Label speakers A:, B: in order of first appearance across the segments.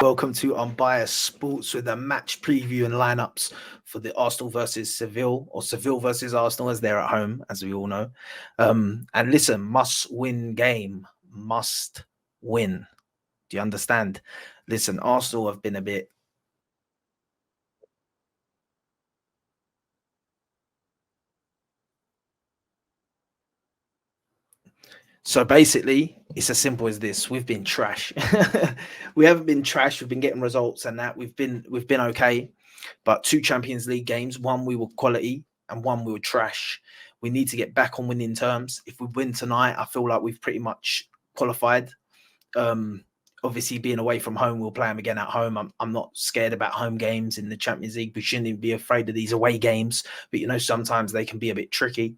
A: Welcome to Unbiased Sports with a match preview and lineups for the Arsenal versus Seville, or Seville versus Arsenal as they're at home, as we all know. And listen, must win game, must win. Do you understand? Listen, Arsenal have been a bit. So basically, it's as simple as this: we've been trash. We haven't been trash. We've been getting results, and that we've been okay. But two Champions League games, one we were quality, and one we were trash. We need to get back on winning terms. If we win tonight, I feel like we've pretty much qualified. Um, Obviously, being away from home, we'll play them again at home. I'm not scared about home games in the Champions League. We shouldn't even be afraid of these away games. But sometimes they can be a bit tricky.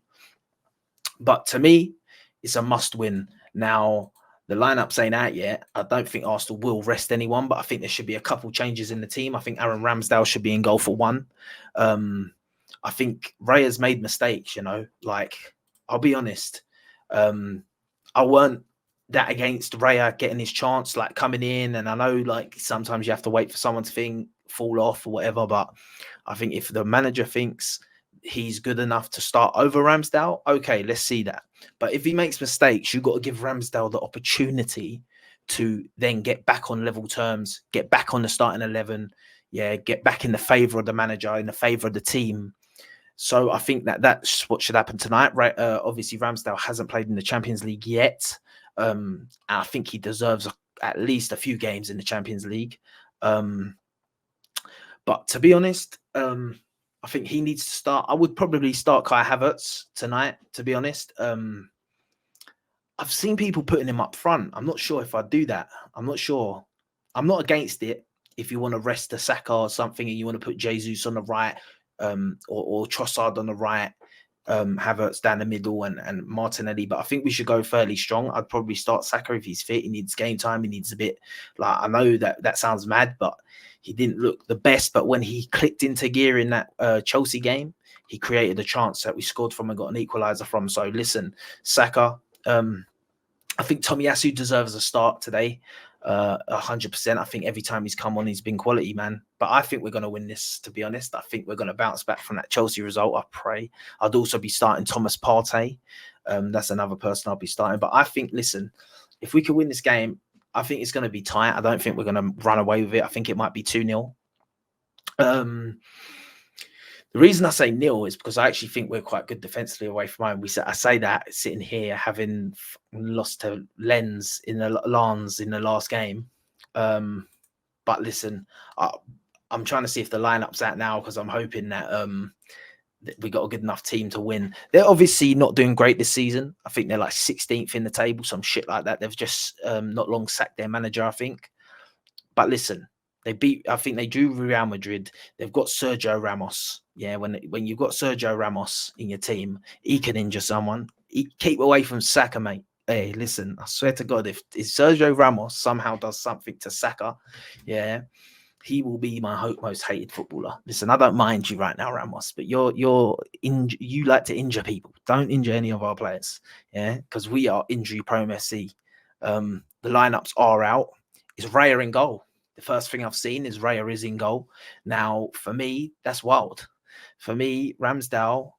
A: But to me, it's a must win. Now, the lineups ain't out yet. I don't think Arsenal will rest anyone, but I think there should be a couple changes in the team. I think Aaron Ramsdale should be in goal for one. I think Ray has made mistakes, like, I'll be honest. I weren't that against Raya getting his chance, like coming in. And I know, like, sometimes you have to wait for someone to fall off or whatever. But I think if the manager thinks he's good enough to start over Ramsdale, okay, let's see that. But if he makes mistakes, you've got to give Ramsdale the opportunity to then get back on level terms, get back on the starting 11, get back in the favour of the manager, in the favour of the team. So I think that's what should happen tonight. Right? Obviously, Ramsdale hasn't played in the Champions League yet. I think he deserves at least a few games in the Champions League. But to be honest, I think he needs to start. I would probably start Kai Havertz tonight, to be honest. I've seen people putting him up front. I'm not sure if I'd do that. I'm not sure. I'm not against it. If you want to rest the Saka or something and you want to put Jesus on the right, or Trossard on the right, Havertz down the middle, and Martinelli. But I think we should go fairly strong. I'd probably start Saka if he's fit. He needs game time. He needs a bit, like, I know that sounds mad, but he didn't look the best. But when he clicked into gear in that Chelsea game, he created a chance that we scored from and got an equaliser from. So listen, Saka, I think Tomiyasu deserves a start today. 100%. I think every time he's come on, he's been quality, man. But I think we're going to win this, to be honest. I think we're going to bounce back from that Chelsea result, I pray. I'd also be starting Thomas Partey. That's another person I'll be starting. But I think, listen, if we can win this game, I think it's going to be tight. I don't think we're going to run away with it. I think it might be 2-0. The reason I say nil is because I actually think we're quite good defensively away from home. I say that sitting here having lost to Lens in the last game. But listen, I'm trying to see if the lineup's out now because I'm hoping that we got a good enough team to win. They're obviously not doing great this season. I think they're like 16th in the table, some shit like that. They've just not long sacked their manager, I think. But listen, I think they drew Real Madrid. They've got Sergio Ramos. Yeah, when you've got Sergio Ramos in your team, he can injure someone. Keep away from Saka, mate. Hey, listen, I swear to God, if Sergio Ramos somehow does something to Saka, yeah, he will be my most hated footballer. Listen, I don't mind you right now, Ramos, but you like to injure people. Don't injure any of our players, yeah, because we are injury prone. SC. The lineups are out. It's Raya in goal. The first thing I've seen is Raya is in goal. Now, for me, that's wild. For me, Ramsdale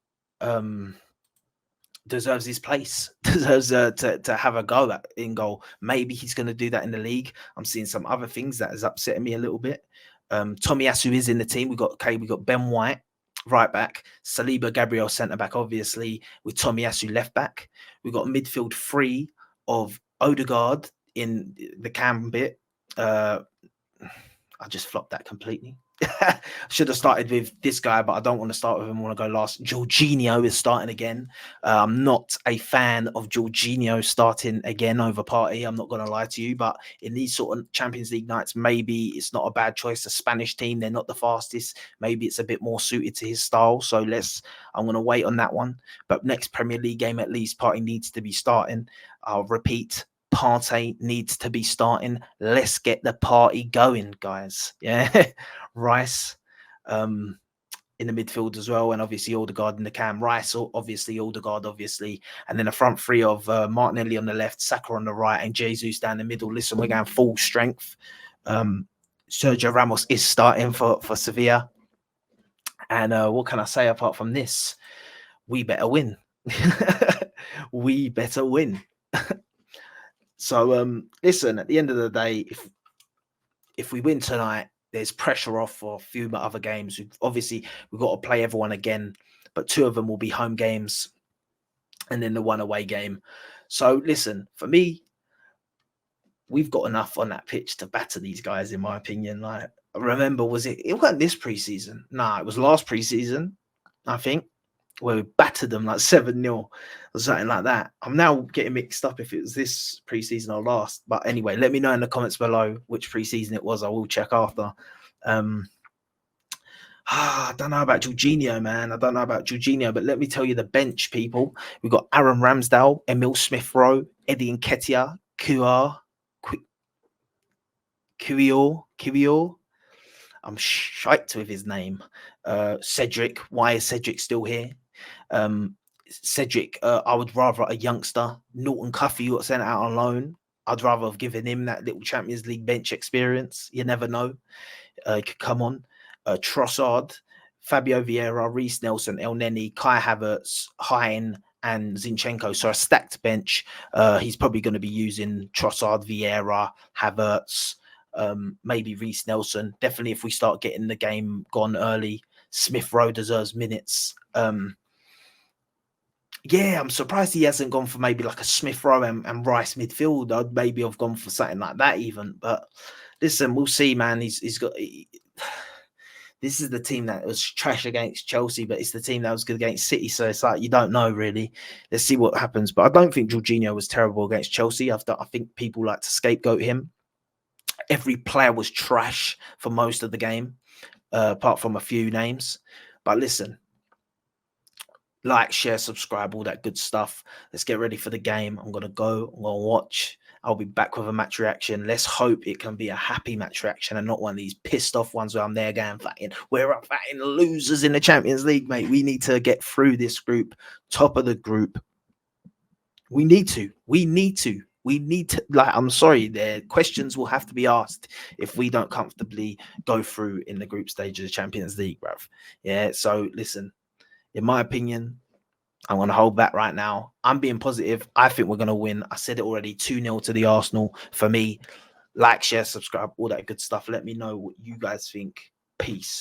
A: deserves his place, deserves to have a go in goal. Maybe he's going to do that in the league. I'm seeing some other things that is upsetting me a little bit. Tomiyasu is in the team. We got Ben White, right back, Saliba Gabriel centre back, obviously, with Tomiyasu left back. We've got midfield three of Odegaard in the cam bit. I just flopped that completely. Should have started with this guy, but I don't want to start with him. I want to go last. Jorginho is starting again. I'm not a fan of Jorginho starting again over Partey. I'm not going to lie to you, but in these sort of Champions League nights, maybe it's not a bad choice. The Spanish team, they're not the fastest. Maybe it's a bit more suited to his style. So I'm going to wait on that one. But next Premier League game, at least, Partey needs to be starting. I'll repeat. Partey needs to be starting. Let's get the party going, guys. Yeah. Rice in the midfield as well, and obviously Odegaard in the cam. Rice, obviously, Odegaard, obviously, and then a front three of Martinelli on the left, Saka on the right, and Jesus down the middle. Listen, we're going full strength. Sergio Ramos is starting for Sevilla. And what can I say apart from this? We better win. We better win. So listen, at the end of the day, if we win tonight, there's pressure off for a few other games. Obviously, we've got to play everyone again, but 2 of them will be home games and then the 1 away game. So listen, for me, we've got enough on that pitch to batter these guys, in my opinion. Like, remember, it wasn't this preseason? Nah, it was last preseason, I think, where we battered them like 7-0 or something like that. I'm now getting mixed up if it was this preseason or last. But anyway, let me know in the comments below which preseason it was. I will check after. I don't know about Jorginho, man. I don't know about Jorginho, but let me tell you the bench, people. We've got Aaron Ramsdale, Emil Smith-Rowe, Eddie Nketiah, Kiwior. I'm shite with his name. Cedric. Why is Cedric still here? Cedric, I would rather a youngster. Norton Cuffy got sent out on loan. I'd rather have given him that little Champions League bench experience. You never know. He could come on. Trossard, Fabio Vieira, Reece Nelson, El Neni, Kai Havertz, Hein, and Zinchenko. So a stacked bench. He's probably going to be using Trossard, Vieira, Havertz, maybe Reece Nelson. Definitely if we start getting the game gone early, Smith-Rowe deserves minutes. Yeah, I'm surprised he hasn't gone for maybe like a Smith-Rowe and Rice midfield. I'd maybe have gone for something like that even. But listen, we'll see, man. He's got... This is the team that was trash against Chelsea, but it's the team that was good against City. So it's like, you don't know really. Let's see what happens. But I don't think Jorginho was terrible against Chelsea. I think people like to scapegoat him. Every player was trash for most of the game, apart from a few names. But listen, like, share, subscribe, all that good stuff. Let's get ready for the game. I'm going to watch. I'll be back with a match reaction. Let's hope it can be a happy match reaction and not one of these pissed off ones where I'm there going, we're fighting losers in the Champions League, mate. We need to get through this group, top of the group. We need to. Like, I'm sorry, the questions will have to be asked if we don't comfortably go through in the group stage of the Champions League, bruv. Yeah, so listen, in my opinion, I'm going to hold back right now. I'm being positive. I think we're going to win. I said it already, 2-0 to the Arsenal. For me, like, share, subscribe, all that good stuff. Let me know what you guys think. Peace.